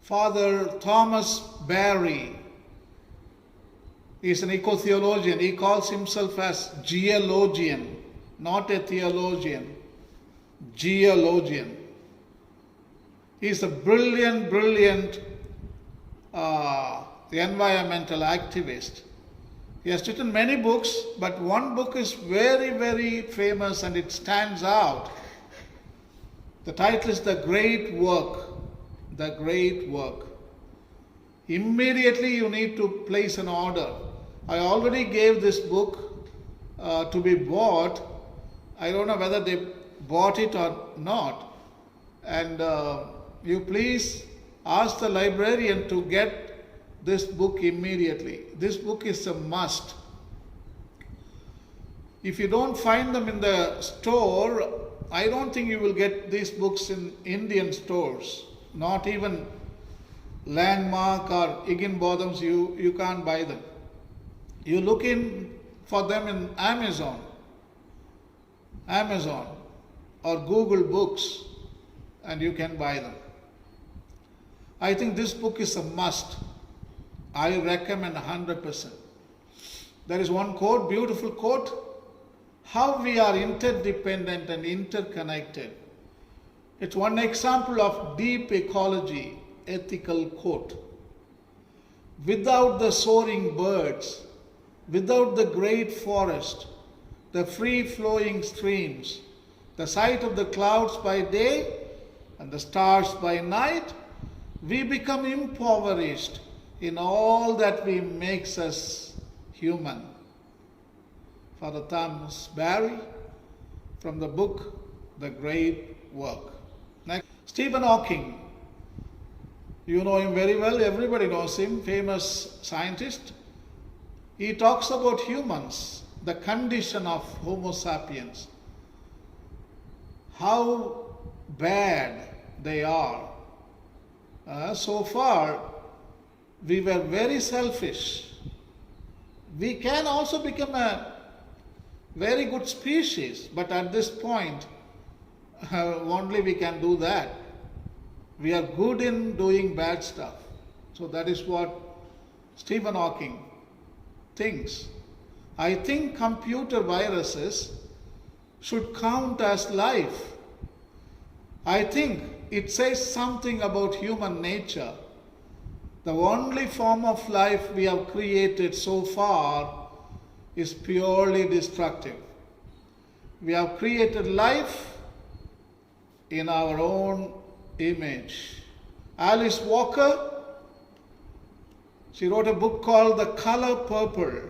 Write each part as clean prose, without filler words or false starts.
Father Thomas Barry is an ecotheologian. He calls himself as geologian, not a theologian. Geologian. He is a brilliant environmental activist. He has written many books, but one book is very famous and it stands out. The title is The Great Work. The Great Work. Immediately you need to place an order. I already gave this book to be bought. I don't know whether they bought it or not. And you please ask the librarian to get this book immediately. This book is a must. If you don't find them in the store, I don't think you will get these books in Indian stores. Not even Landmark or Higginbotham's, you can't buy them. You look in for them in Amazon or Google Books, and you can buy them. I think this book is a must. I recommend 100%. There is one quote, beautiful quote, how we are interdependent and interconnected. It's one example of deep ecology, ethical quote. Without the soaring birds, without the great forest, the free-flowing streams, the sight of the clouds by day and the stars by night, we become impoverished in all that makes us human. Father Thomas Barry, from the book The Great Work. Next, Stephen Hawking. You know him very well, everybody knows him, famous scientist. He talks about humans, the condition of Homo sapiens, how bad they are. So far, we were very selfish. We can also become a very good species, but at this point, only we can do that. We are good in doing bad stuff. So that is what Stephen Hawking thinks. I think computer viruses should count as life. I think it says something about human nature. The only form of life we have created so far is purely destructive. We have created life in our own image. Alice Walker, she wrote a book called The Color Purple.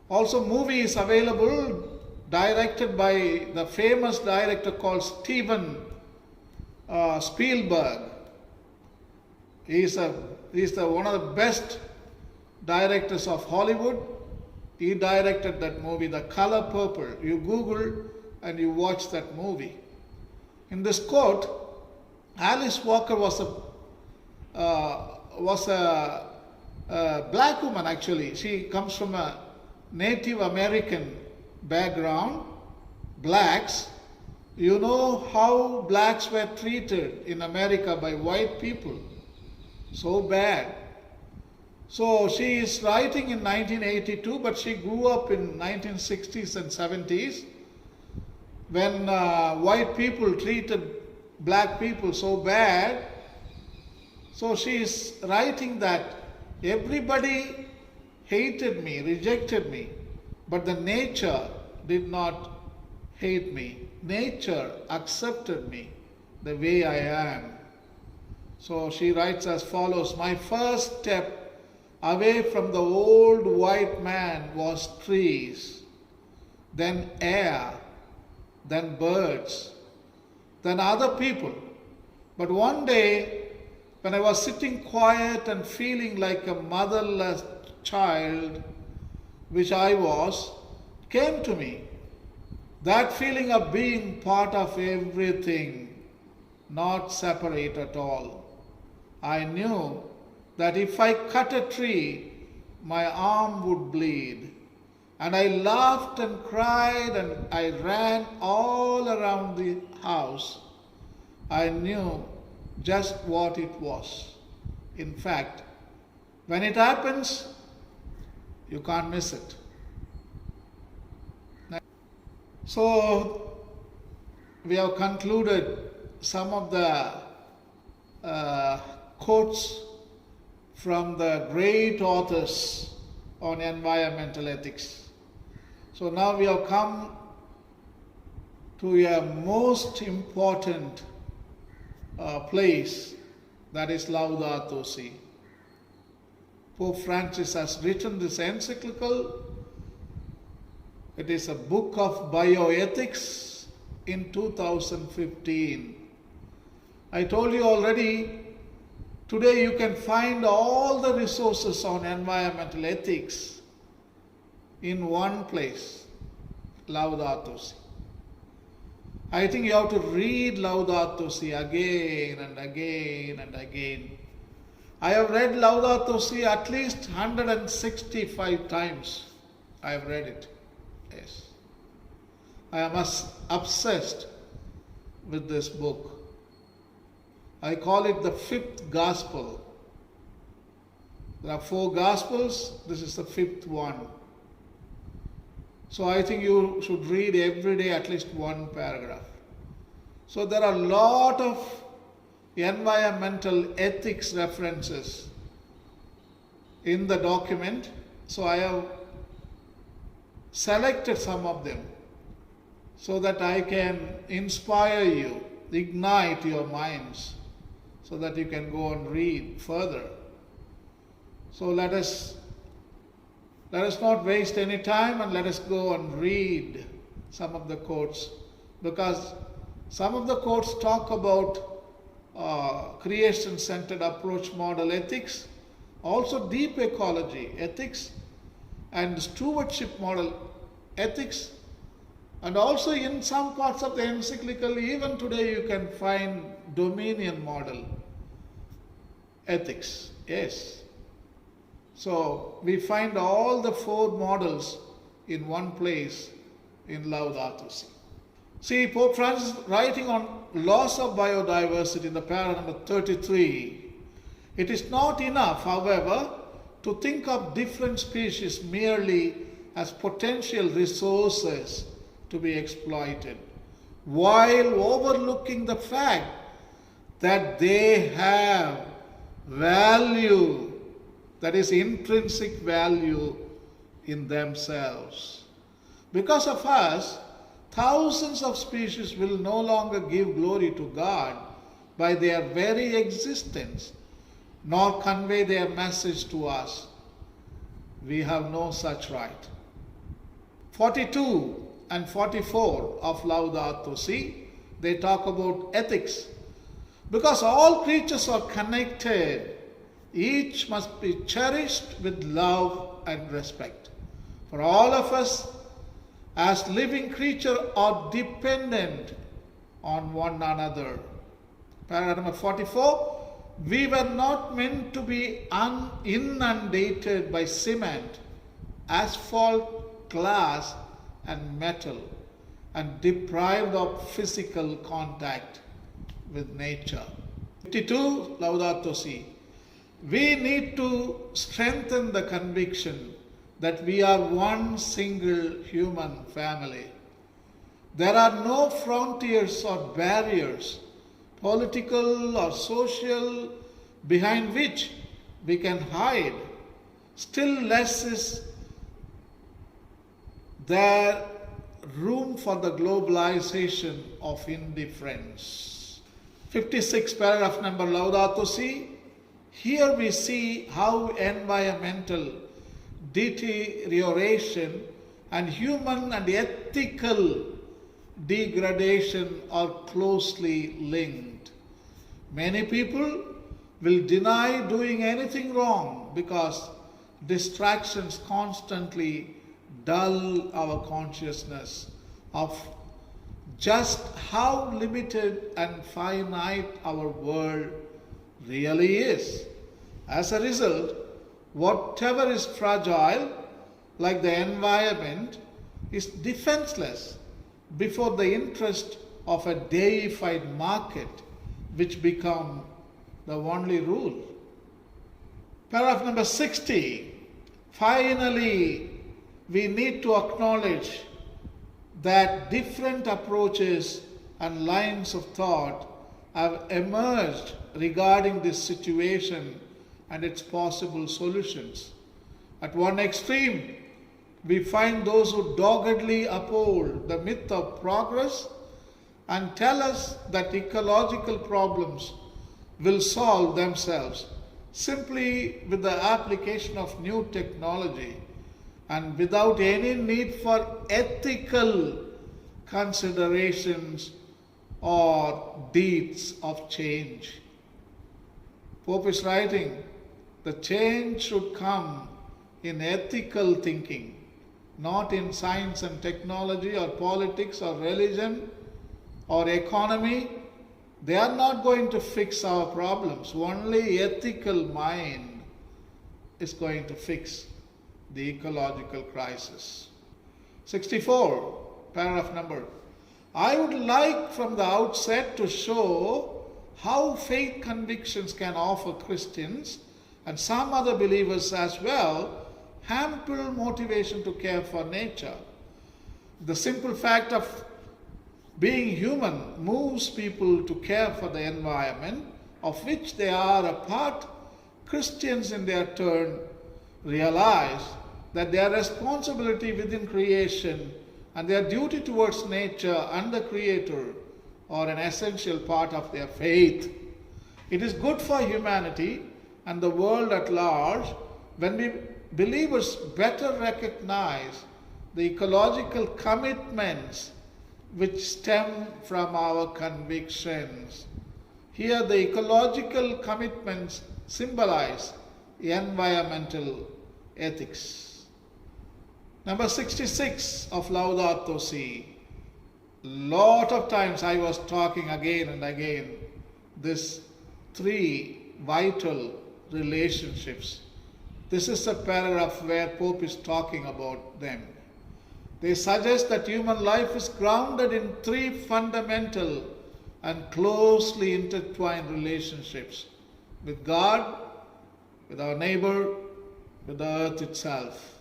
Also, movie is available, directed by the famous director called Steven Spielberg. He's one of the best directors of Hollywood. He directed that movie, The Color Purple. You Google and you watch that movie. In this quote, Alice Walker was a black woman actually. She comes from a Native American background. Blacks, you know how blacks were treated in America by white people. So bad. So she is writing in 1982, but she grew up in 1960s and 70s when white people treated black people so bad. So she is writing that everybody hated me, rejected me, but the nature did not hate me. Nature accepted me the way I am. So she writes as follows: my first step away from the old white man was trees, then air, then birds, then other people. But one day, when I was sitting quiet and feeling like a motherless child, which I was, came to me. That feeling of being part of everything, not separate at all. I knew that if I cut a tree, my arm would bleed. And I laughed and cried and I ran all around the house. I knew just what it was. In fact, when it happens, you can't miss it. So, we have concluded some of the quotes from the great authors on environmental ethics. So now we have come to a most important place, that is Laudato Si. Pope Francis has written this encyclical. It is a book of bioethics in 2015. I told you already, today you can find all the resources on environmental ethics in one place, Laudato Si. I think you have to read Laudato Si again and again and again. I have read Laudato Si at least 165 times. I have read it. Yes. I am obsessed with this book. I call it the fifth gospel. There are 4 gospels. This is the 5th one. So I think you should read every day at least one paragraph. So there are a lot of environmental ethics references in the document. So I have selected some of them so that I can inspire you, ignite your minds, so that you can go and read further. So let us not waste any time and let us go and read some of the quotes, because some of the quotes talk about creation-centered approach model ethics, also deep ecology ethics, and stewardship model ethics, and also in some parts of the encyclical, even today you can find dominion model ethics. Yes. So we find all the 4 models in one place in Laudato Si. See, Pope Francis writing on loss of biodiversity in the para number 33, it is not enough, however, to think of different species merely as potential resources to be exploited, while overlooking the fact that they have value, that is intrinsic value in themselves. Because of us, thousands of species will no longer give glory to God by their very existence, nor convey their message to us. We have no such right. 42 and 44 of Laudato Si, they talk about ethics. Because all creatures are connected, each must be cherished with love and respect. For all of us, as living creatures, are dependent on one another. Paragraph number 44, we were not meant to be inundated by cement, asphalt, glass, and metal, and deprived of physical contact with nature. 52, Laudato Si. We need to strengthen the conviction that we are one single human family. There are no frontiers or barriers, political or social, behind which we can hide. Still less is there room for the globalization of indifference. 56, paragraph number Laudato Si. Here we see how environmental deterioration and human and ethical degradation are closely linked. Many people will deny doing anything wrong because distractions constantly dull our consciousness of just how limited and finite our world really is. As a result, whatever is fragile, like the environment, is defenseless before the interest of a deified market, which become the only rule. Paragraph number 60. Finally, we need to acknowledge that different approaches and lines of thought have emerged regarding this situation and its possible solutions. At one extreme, we find those who doggedly uphold the myth of progress and tell us that ecological problems will solve themselves simply with the application of new technology and without any need for ethical considerations or deeds of change. Pope is writing, the change should come in ethical thinking, not in science and technology or politics or religion or economy. They are not going to fix our problems. Only ethical mind is going to fix the ecological crisis. 64, paragraph number. I would like from the outset to show how faith convictions can offer Christians and some other believers as well ample motivation to care for nature. The simple fact of being human moves people to care for the environment of which they are a part. Christians in their turn realize that their responsibility within creation and their duty towards nature and the Creator are an essential part of their faith. It is good for humanity and the world at large when we believers better recognize the ecological commitments which stem from our convictions. Here the ecological commitments symbolize environmental ethics. Number 66 of Laudato Si. Lot of times I was talking again and again this three vital relationships. This is a paragraph where Pope is talking about them. They suggest that human life is grounded in three fundamental and closely intertwined relationships with God, with our neighbor, with the earth itself.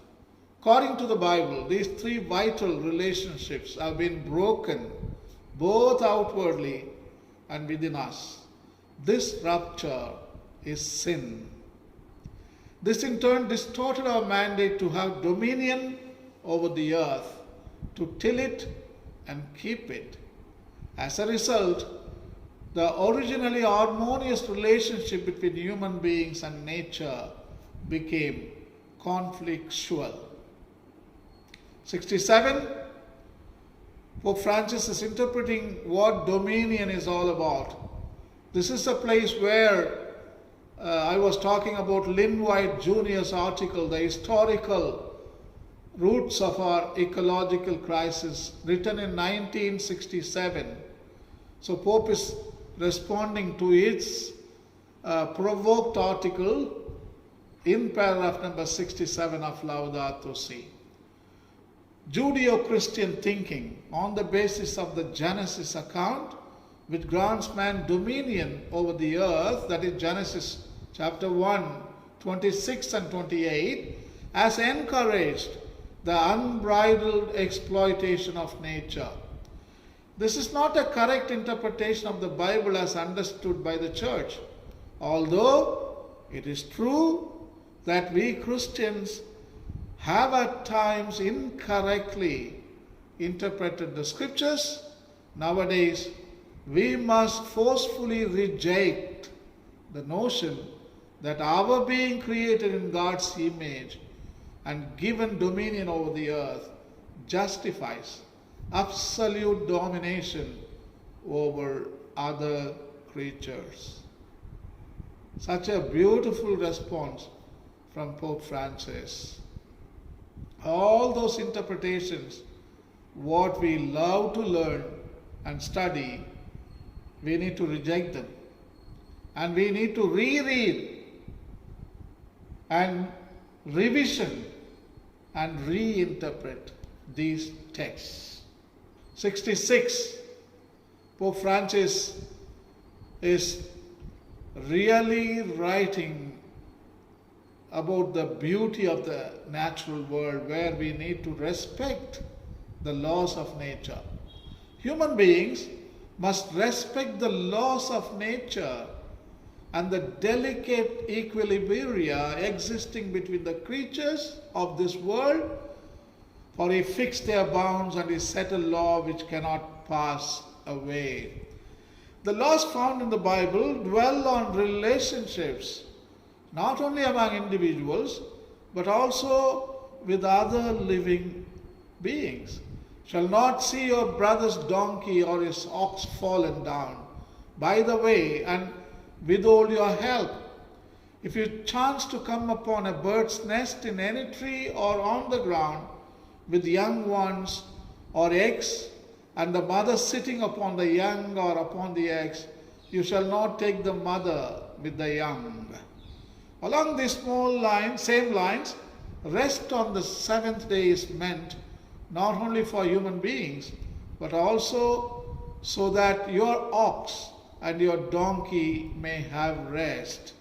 According to the Bible, these three vital relationships have been broken both outwardly and within us. This rupture is sin. This in turn distorted our mandate to have dominion over the earth, to till it and keep it. As a result, the originally harmonious relationship between human beings and nature became conflictual. 67, Pope Francis is interpreting what dominion is all about. This is a place where I was talking about Lynn White Jr.'s article, The Historical Roots of Our Ecological Crisis, written in 1967. So Pope is responding to its provoked article in paragraph number 67 of Laudato Si. Judeo-Christian thinking on the basis of the Genesis account, which grants man dominion over the earth, that is Genesis chapter 1, 26 and 28, has encouraged the unbridled exploitation of nature. This is not a correct interpretation of the Bible as understood by the church, although it is true that we Christians have at times incorrectly interpreted the scriptures. Nowadays, we must forcefully reject the notion that our being created in God's image and given dominion over the earth justifies absolute domination over other creatures. Such a beautiful response from Pope Francis. All those interpretations, what we love to learn and study, we need to reject them. And we need to reread and revision and reinterpret these texts. 66. Pope Francis is really writing about the beauty of the natural world, where we need to respect the laws of nature. Human beings must respect the laws of nature and the delicate equilibria existing between the creatures of this world, for he fixed their bounds and he set a law which cannot pass away. The laws found in the Bible dwell on relationships, not only among individuals, but also with other living beings. Shall not see your brother's donkey or his ox fallen down by the way, and withhold your help. If you chance to come upon a bird's nest in any tree or on the ground with young ones or eggs, and the mother sitting upon the young or upon the eggs, you shall not take the mother with the young. Along these same lines, rest on the seventh day is meant not only for human beings, but also so that your ox and your donkey may have rest.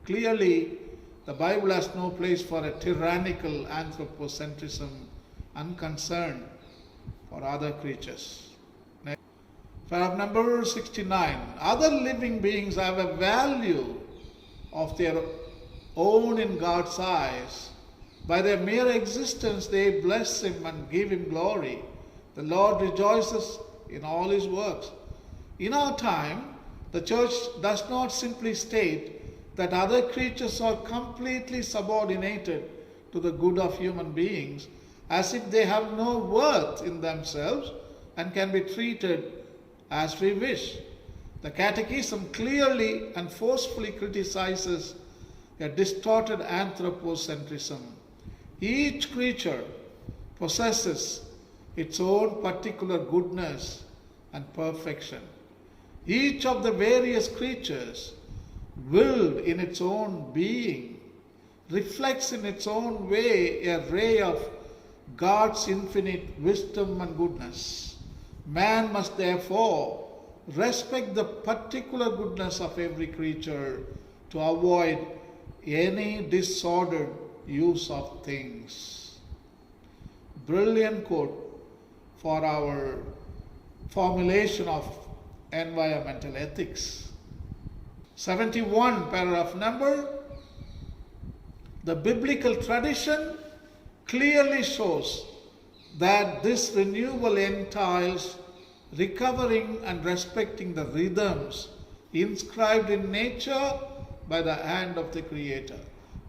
Clearly, the Bible has no place for a tyrannical anthropocentrism, unconcern for other creatures. Paragraph number 69. Other living beings have a value of their own in God's eyes. By their mere existence they bless Him and give Him glory. The Lord rejoices in all His works. In our time, the Church does not simply state that other creatures are completely subordinated to the good of human beings, as if they have no worth in themselves and can be treated as we wish. The Catechism clearly and forcefully criticizes a distorted anthropocentrism. Each creature possesses its own particular goodness and perfection. Each of the various creatures, willed in its own being, reflects in its own way a ray of God's infinite wisdom and goodness. Man must therefore respect the particular goodness of every creature to avoid any disordered use of things. Brilliant quote for our formulation of environmental ethics. 71, paragraph number. The biblical tradition clearly shows that this renewal entails recovering and respecting the rhythms inscribed in nature by the hand of the Creator.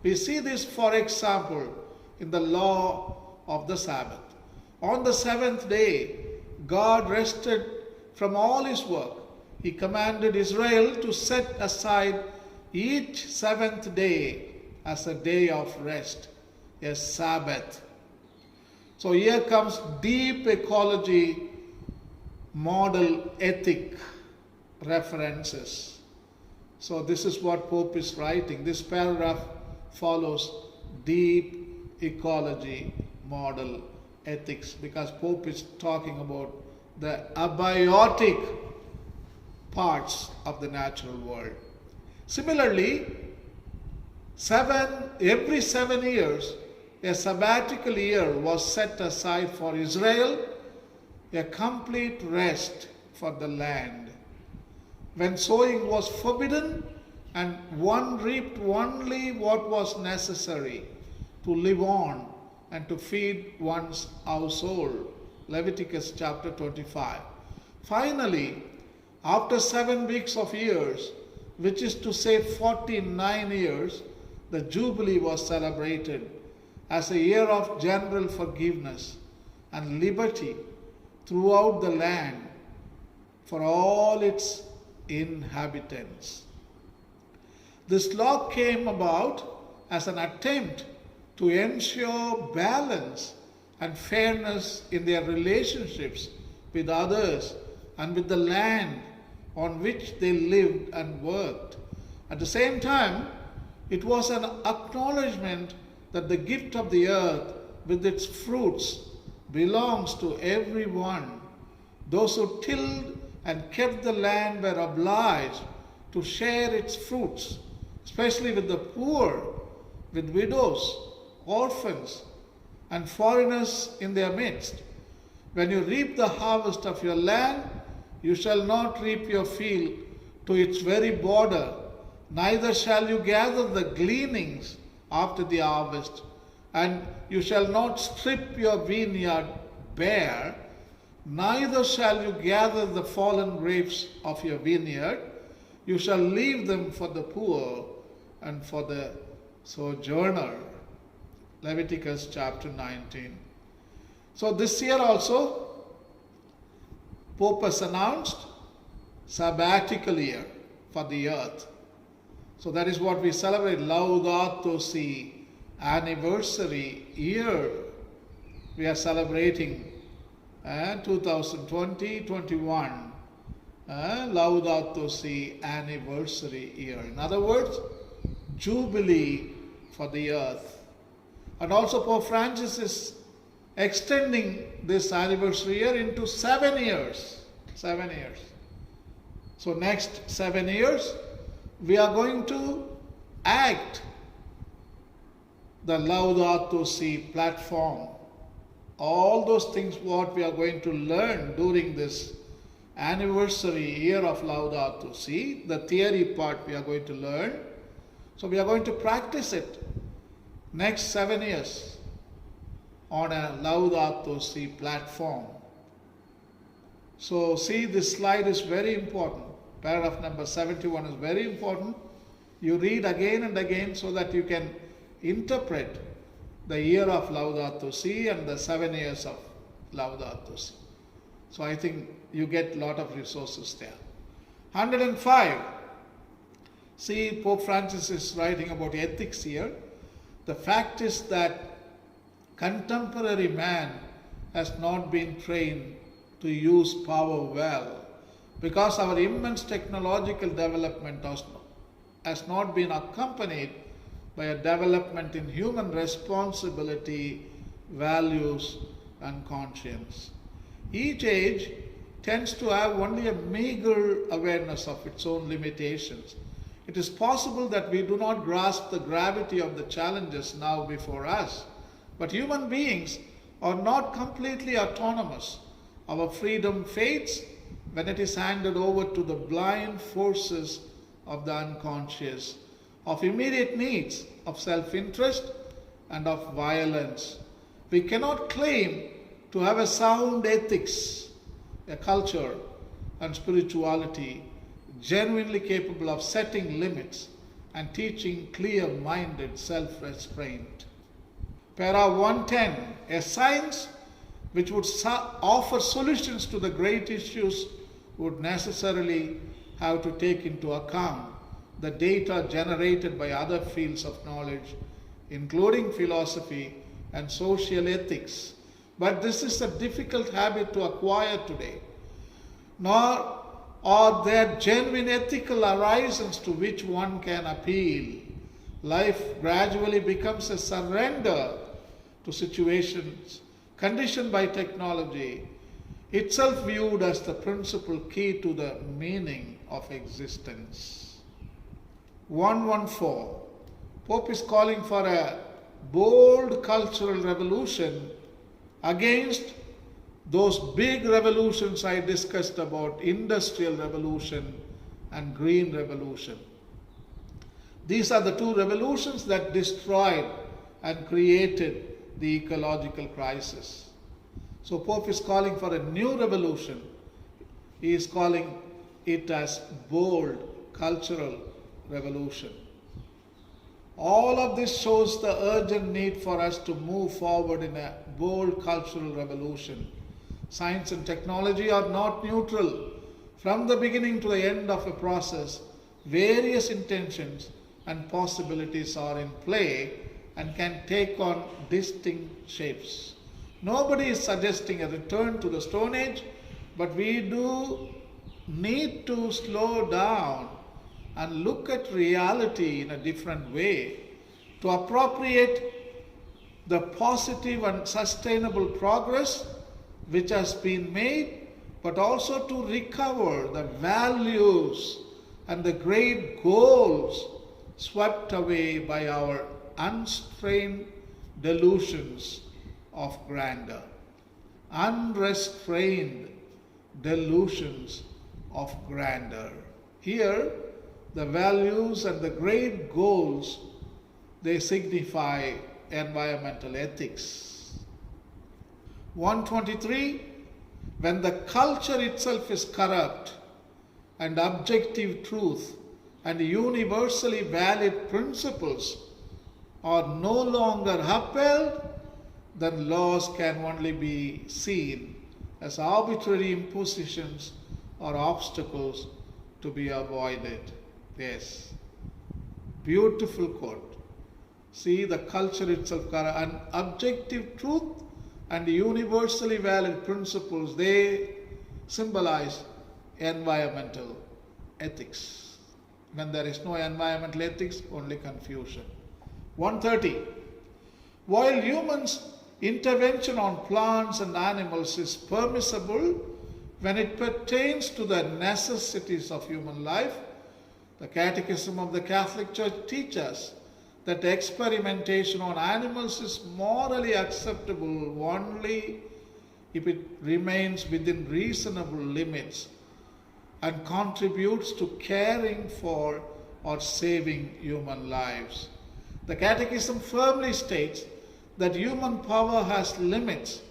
We see this, for example, in the law of the Sabbath. On the seventh day, God rested from all His work. He commanded Israel to set aside each seventh day as a day of rest, a Sabbath. So here comes deep ecology, model ethic references. So this is what Pope is writing. This paragraph follows deep ecology, model ethics, because Pope is talking about the abiotic parts of the natural world. Similarly, every 7 years, a sabbatical year was set aside for Israel, a complete rest for the land. When sowing was forbidden, and one reaped only what was necessary to live on and to feed one's household. Leviticus chapter 25. Finally, after 7 weeks of years, which is to say 49 years, the Jubilee was celebrated as a year of general forgiveness and liberty throughout the land for all its inhabitants. This law came about as an attempt to ensure balance and fairness in their relationships with others and with the land on which they lived and worked. At the same time, it was an acknowledgement that the gift of the earth with its fruits belongs to everyone. Those who tilled and kept the land were obliged to share its fruits, especially with the poor, with widows, orphans, and foreigners in their midst. When you reap the harvest of your land, you shall not reap your field to its very border, neither shall you gather the gleanings after the harvest, and you shall not strip your vineyard bare, neither shall you gather the fallen grapes of your vineyard. You shall leave them for the poor and for the sojourner. Leviticus chapter 19. So this year also, Pope has announced sabbatical year for the earth. So that is what we celebrate, Laudato Si, anniversary year. We are celebrating 2020-21 Laudato Si anniversary year. In other words, Jubilee for the earth. And also Pope Francis is extending this anniversary year into 7 years. 7 years. So next 7 years, we are going to act the Laudato Si platform. All those things what we are going to learn during this anniversary year of Laudato Si, the theory part we are going to learn. So we are going to practice it next 7 years on a Laudato Si platform. So see, this slide is very important. Paragraph number 71 is very important. You read again and again so that you can interpret the year of Laudato Si and the 7 years of Laudato Si. So I think you get a lot of resources there. 105. See, Pope Francis is writing about ethics here. The fact is that contemporary man has not been trained to use power well, because our immense technological development has not been accompanied by a development in human responsibility, values, and conscience. Each age tends to have only a meager awareness of its own limitations. It is possible that we do not grasp the gravity of the challenges now before us, but human beings are not completely autonomous. Our freedom fades when it is handed over to the blind forces of the unconscious, of immediate needs, of self-interest, and of violence. We cannot claim to have a sound ethics, a culture, and spirituality genuinely capable of setting limits and teaching clear-minded self-restraint. Para 110, a science which would offer solutions to the great issues would necessarily have to take into account the data generated by other fields of knowledge, including philosophy and social ethics. But this is a difficult habit to acquire today. Nor are there genuine ethical horizons to which one can appeal. Life gradually becomes a surrender to situations conditioned by technology, itself viewed as the principal key to the meaning of existence. 114. Pope is calling for a bold cultural revolution against those big revolutions I discussed about, industrial revolution and green revolution. These are the two revolutions that destroyed and created the ecological crisis. So Pope is calling for a new revolution. He is calling it as bold cultural revolution. All of this shows the urgent need for us to move forward in a bold cultural revolution. Science and technology are not neutral. From the beginning to the end of a process, various intentions and possibilities are in play and can take on distinct shapes. Nobody is suggesting a return to the Stone Age, but we do need to slow down and look at reality in a different way to appropriate the positive and sustainable progress which has been made, but also to recover the values and the great goals swept away by our unstrained delusions of grandeur. Unrestrained delusions of grandeur. Here, the values and the great goals, they signify environmental ethics. 123, when the culture itself is corrupt and objective truth and universally valid principles are no longer upheld, then laws can only be seen as arbitrary impositions or obstacles to be avoided. Yes. Beautiful quote. See, the culture itself, and objective truth and universally valid principles, they symbolize environmental ethics. When there is no environmental ethics, only confusion. 130. While humans' intervention on plants and animals is permissible when it pertains to the necessities of human life, the Catechism of the Catholic Church teaches that experimentation on animals is morally acceptable only if it remains within reasonable limits and contributes to caring for or saving human lives. The Catechism firmly states that human power has limits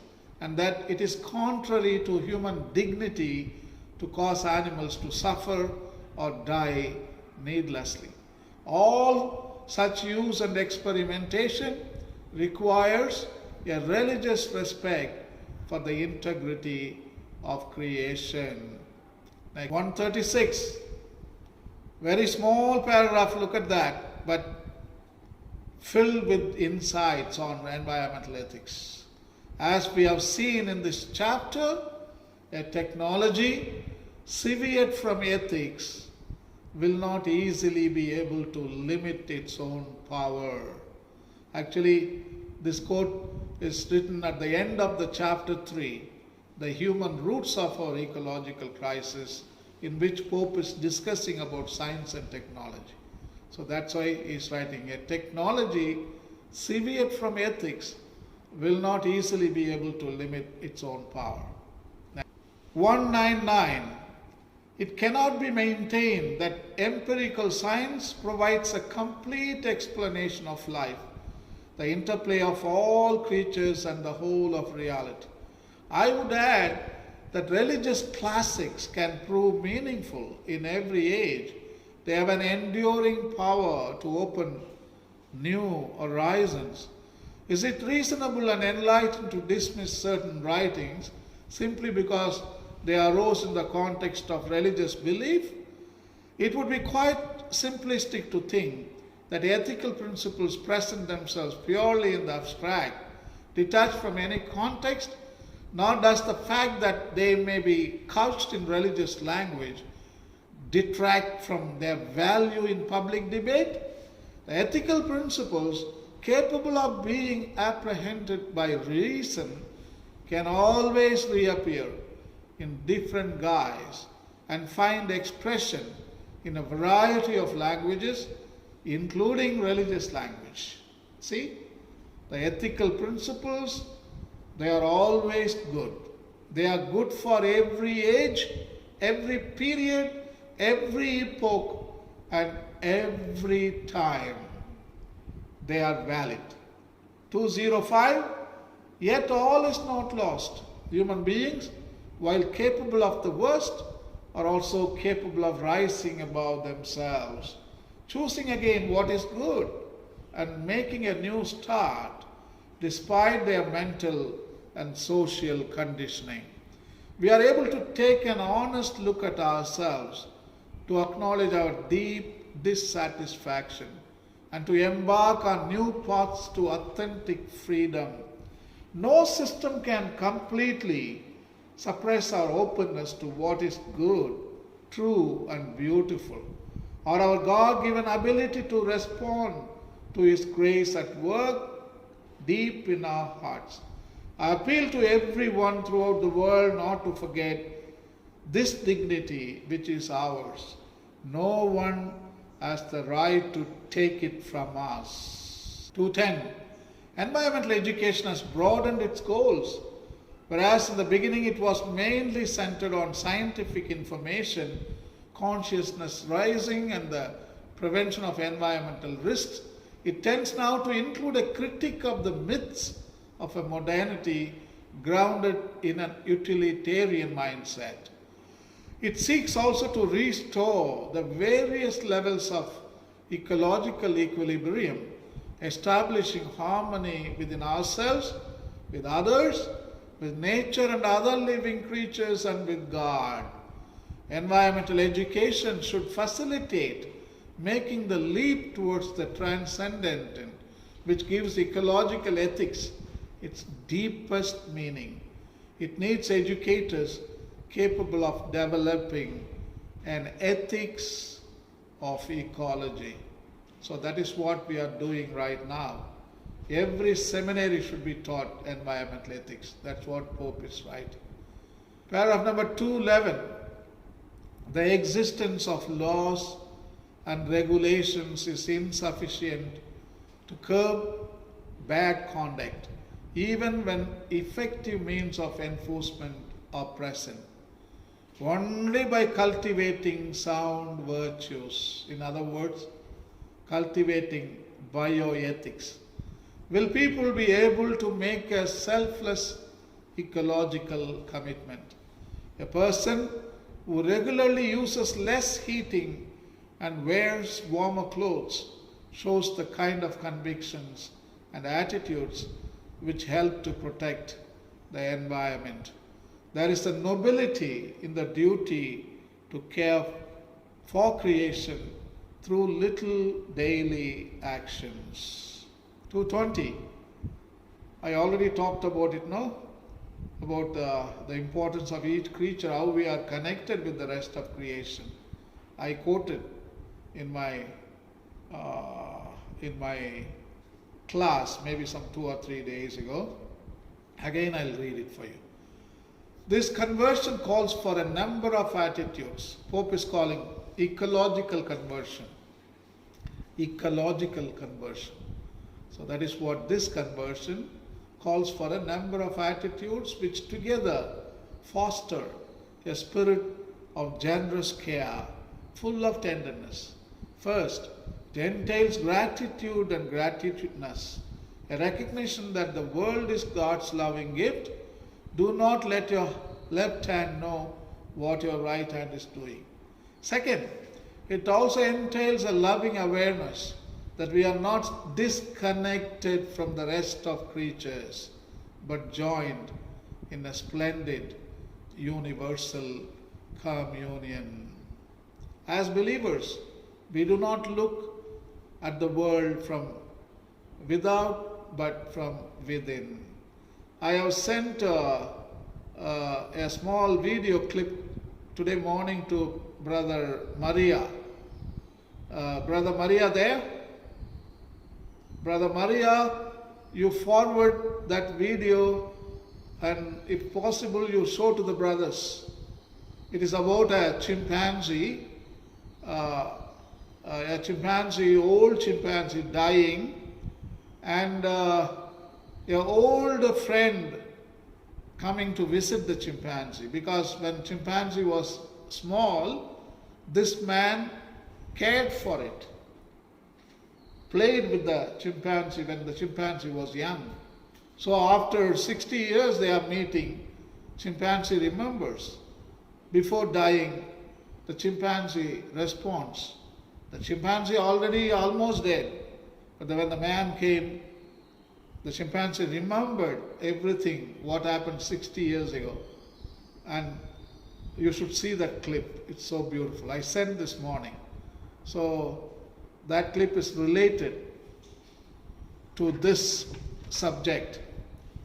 and that it is contrary to human dignity to cause animals to suffer or die needlessly. All such use and experimentation requires a religious respect for the integrity of creation. Like 136, very small paragraph, look at that, but filled with insights on environmental ethics. As we have seen in this chapter, a technology severed from ethics will not easily be able to limit its own power. Actually, this quote is written at the end of the chapter 3, the human roots of our ecological crisis, in which Pope is discussing about science and technology. So that's why he's writing, a technology severed from ethics will not easily be able to limit its own power. 199. It cannot be maintained that empirical science provides a complete explanation of life, the interplay of all creatures and the whole of reality. I would add that religious classics can prove meaningful in every age. They have an enduring power to open new horizons. Is it reasonable and enlightened to dismiss certain writings simply because they arose in the context of religious belief? It would be quite simplistic to think that ethical principles present themselves purely in the abstract, detached from any context, nor does the fact that they may be couched in religious language detract from their value in public debate. The ethical principles capable of being apprehended by reason can always reappear in different guise and find expression in a variety of languages, including religious language. See, the ethical principles, they are always good. They are good for every age, every period, every epoch, and every time. They are valid. 205, yet all is not lost. Human beings, while capable of the worst, are also capable of rising above themselves, choosing again what is good, and making a new start despite their mental and social conditioning. We are able to take an honest look at ourselves, to acknowledge our deep dissatisfaction, and to embark on new paths to authentic freedom. No system can completely suppress our openness to what is good, true, and beautiful, or our God-given ability to respond to His grace at work deep in our hearts. I appeal to everyone throughout the world not to forget this dignity which is ours. No one has the right to take it from us. 210. Environmental education has broadened its goals. Whereas in the beginning it was mainly centered on scientific information, consciousness raising, and the prevention of environmental risks, it tends now to include a critique of the myths of a modernity grounded in an utilitarian mindset. It seeks also to restore the various levels of ecological equilibrium, establishing harmony within ourselves, with others, with nature and other living creatures, and with God. Environmental education should facilitate making the leap towards the transcendent, which gives ecological ethics its deepest meaning. It needs educators capable of developing an ethics of ecology. So that is what we are doing right now. Every seminary should be taught environmental ethics. That's what Pope is writing. Paragraph number 211. The existence of laws and regulations is insufficient to curb bad conduct, even when effective means of enforcement are present. Only by cultivating sound virtues, in other words, cultivating bioethics, will people be able to make a selfless ecological commitment. A person who regularly uses less heating and wears warmer clothes shows the kind of convictions and attitudes which help to protect the environment. There is a nobility in the duty to care for creation through little daily actions. 220. I already talked about it now, about the importance of each creature, how we are connected with the rest of creation. I quoted in my class maybe some 2 or 3 days ago. Again, I'll read it for you. This conversion calls for a number of attitudes. Pope is calling ecological conversion. Ecological conversion. So that is what this conversion calls for, a number of attitudes which together foster a spirit of generous care, full of tenderness. First, it entails gratitude and gratitudeness, a recognition that the world is God's loving gift. Do not let your left hand know what your right hand is doing. Second, it also entails a loving awareness that we are not disconnected from the rest of creatures, but joined in a splendid universal communion. As believers, we do not look at the world from without, but from within. I have sent a small video clip today morning to Brother Maria. Brother Maria there? Brother Maria, you forward that video, and if possible you show to the brothers. It is about a chimpanzee, old chimpanzee dying, and your old friend coming to visit the chimpanzee, because when chimpanzee was small, this man cared for it, played with the chimpanzee when the chimpanzee was young. So after 60 years they are meeting, chimpanzee remembers. Before dying, the chimpanzee responds. The chimpanzee already almost dead, but when the man came, the chimpanzee remembered everything, what happened 60 years ago. And you should see that clip. It's so beautiful. I sent this morning. So that clip is related to this subject.